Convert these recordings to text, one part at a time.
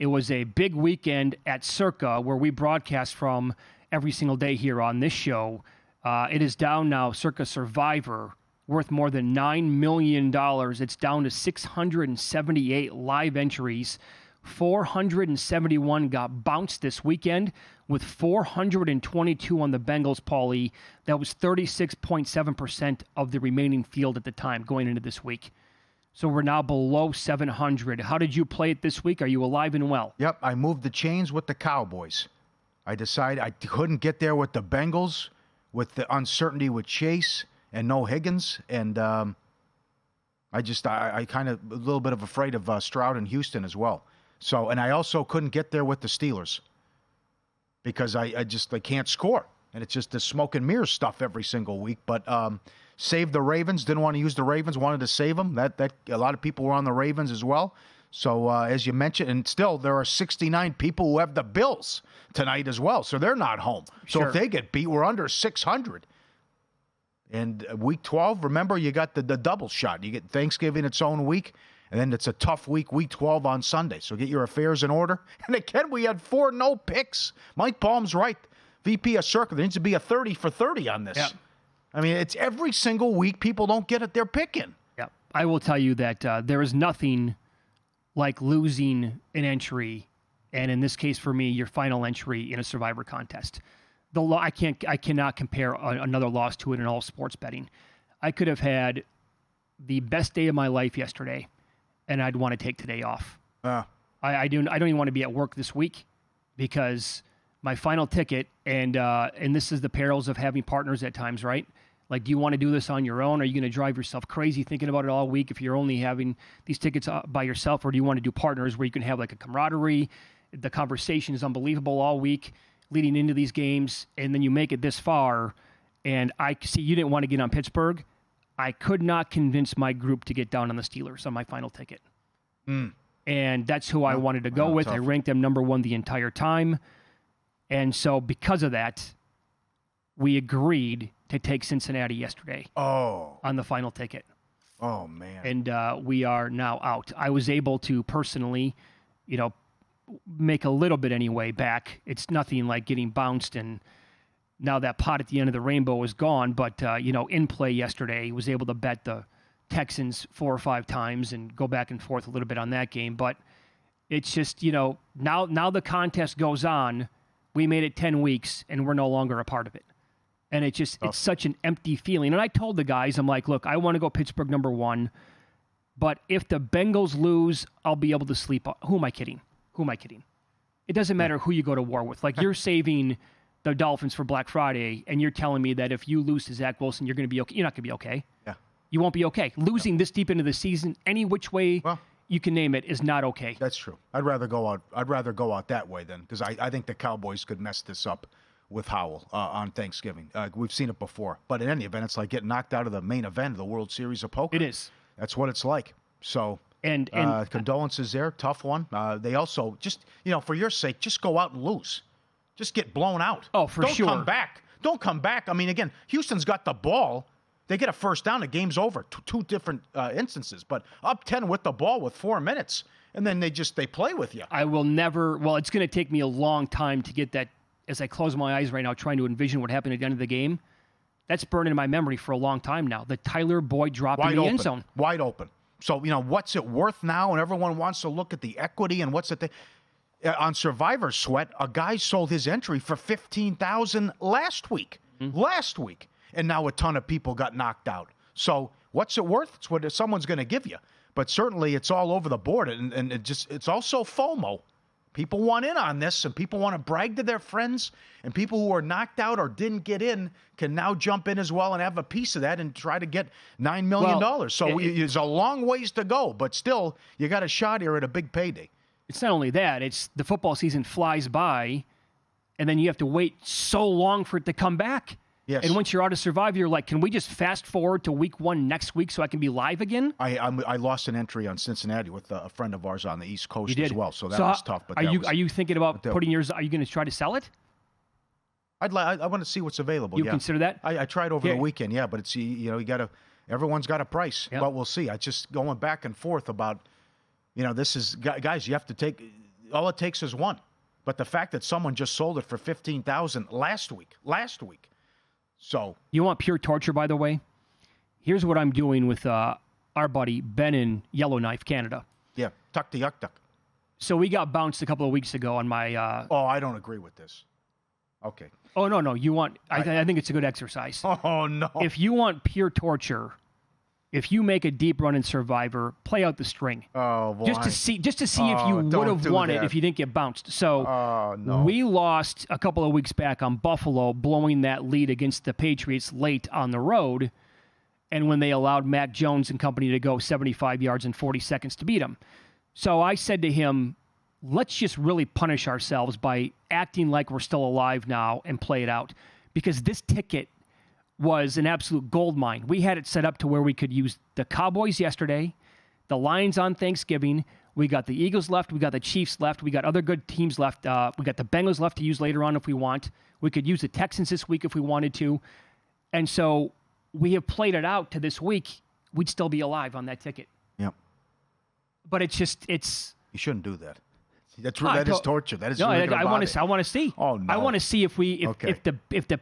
It was a big weekend at Circa, where we broadcast from every single day here on this show. It is down now, Circa Survivor, worth more than $9 million. It's down to 678 live entries. 471 got bounced this weekend, with 422 on the Bengals, Paulie. That was 36.7% of the remaining field at the time going into this week. So we're now below 700. How did you play it this week? Are you alive and well? Yep, I moved the chains with the Cowboys. I decided I couldn't get there with the Bengals, with the uncertainty with Chase and no Higgins, and I kind of a little bit of afraid of Stroud and Houston as well. So, and I also couldn't get there with the Steelers because I can't score, and it's just the smoke and mirrors stuff every single week. But saved the Ravens. Didn't want to use the Ravens. Wanted to save them. That a lot of people were on the Ravens as well. So as you mentioned, and still there are 69 people who have the Bills tonight as well. So they're not home. So if they get beat, we're under 600. And week 12, remember, you got the double shot. You get Thanksgiving its own week, and then it's a tough week 12 on Sunday. So get your affairs in order. And again, we had 4 no picks. Mike Palm's right. VP of Circa, there needs to be a 30 for 30 on this. Yep. I mean, it's every single week people don't get it they're picking. Yeah, I will tell you that there is nothing like losing an entry, and in this case for me, your final entry in a Survivor contest. I cannot compare another loss to it in all sports betting. I could have had the best day of my life yesterday, and I'd want to take today off. I don't even want to be at work this week because my final ticket, and this is the perils of having partners at times, right? Like, do you want to do this on your own? Are you going to drive yourself crazy thinking about it all week if you're only having these tickets by yourself? Or do you want to do partners where you can have like a camaraderie? The conversation is unbelievable all week leading into these games, and then you make it this far, and I see you didn't want to get on Pittsburgh. I could not convince my group to get down on the Steelers on my final ticket. And that's who I wanted to go with. Tough. I ranked them number 1 the entire time. And so because of that, we agreed to take Cincinnati yesterday on the final ticket. Oh, man. And we are now out. I was able to personally, make a little bit anyway back. It's nothing like getting bounced, and now that pot at the end of the rainbow is gone. But, in play yesterday, was able to bet the Texans 4 or 5 times and go back and forth a little bit on that game. But it's just, now the contest goes on. We made it 10 weeks, and we're no longer a part of it. And it's such an empty feeling. And I told the guys, I'm like, look, I want to go Pittsburgh number 1. But if the Bengals lose, I'll be able to sleep. Who am I kidding? It doesn't matter who you go to war with. Like, you're saving the Dolphins for Black Friday, and you're telling me that if you lose to Zach Wilson, you're going to be okay. You're not going to be okay. Yeah. You won't be okay. Losing this deep into the season, any which way you can name it, is not okay. That's true. I'd rather go out that way then, because I think the Cowboys could mess this up with Howell on Thanksgiving. We've seen it before. But in any event, it's like getting knocked out of the main event of the World Series of poker. It is. That's what it's like. So... And condolences there. Tough one. They also just, for your sake, just go out and lose. Just get blown out. Oh, for sure. Don't come back. I mean, again, Houston's got the ball. They get a first down. The game's over. Two different instances. But up 10 with the ball with 4 minutes. And then they play with you. I will never, it's going to take me a long time to get that, as I close my eyes right now, trying to envision what happened at the end of the game. That's burned in my memory for a long time now. The Tyler Boyd drop in the end zone. Wide open. So, what's it worth now? And everyone wants to look at the equity and what's it on Survivor Sweat, a guy sold his entry for $15,000 last week. And now a ton of people got knocked out. So what's it worth? It's what someone's going to give you. But certainly it's all over the board. And it's also FOMO. People want in on this, and people want to brag to their friends, and people who are knocked out or didn't get in can now jump in as well and have a piece of that and try to get $9 million. So there's a long ways to go, but still, you got a shot here at a big payday. It's not only that, it's the football season flies by, and then you have to wait so long for it to come back. Yes. And once you're out of Survivor, you're like, can we just fast forward to week 1 next week so I can be live again? I lost an entry on Cincinnati with a friend of ours on the East Coast as well, so that was tough. But are you thinking about putting yours? Are you going to try to sell it? I want to see what's available. You consider that? I tried over the weekend, but it's everyone's got a price. Yep. But we'll see. I just going back and forth about, this is guys. You have to take. all it takes is one. But the fact that someone just sold it for $15,000 last week. So you want pure torture, by the way? Here's what I'm doing with our buddy Ben in Yellowknife, Canada. yeah, tuck the yuck duck. So we got bounced a couple of weeks ago on my. Oh, I don't agree with this. Okay. Oh no! You want? I think it's a good exercise. Oh no! If you want pure torture, if you make a deep run in Survivor, play out the string. Oh boy! Just to see if you would have won it if you didn't get bounced. So no. we lost a couple of weeks back on Buffalo, blowing that lead against the Patriots late on the road, and when they allowed Mac Jones and company to go 75 yards in 40 seconds to beat them. So I said to him, let's just really punish ourselves by acting like we're still alive now and play it out. Because this ticket was an absolute gold mine. We had it set up to where we could use the Cowboys yesterday, the Lions on Thanksgiving. We got the Eagles left. We got the Chiefs left. We got other good teams left. We got the Bengals left to use later on if we want. We could use the Texans this week if we wanted to. And so we have played it out to this week. We'd still be alive on that ticket. Yep. But it's. You shouldn't do that. That is torture. That is. No, really I want to see. Oh no! I want to see if the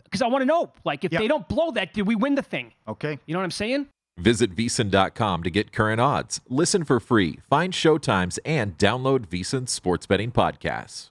because I want to know, like, if they don't blow that, did we win the thing? Okay. You know what I'm saying? Visit VSiN.com to get current odds, listen for free, find showtimes, and download VSiN sports betting podcasts.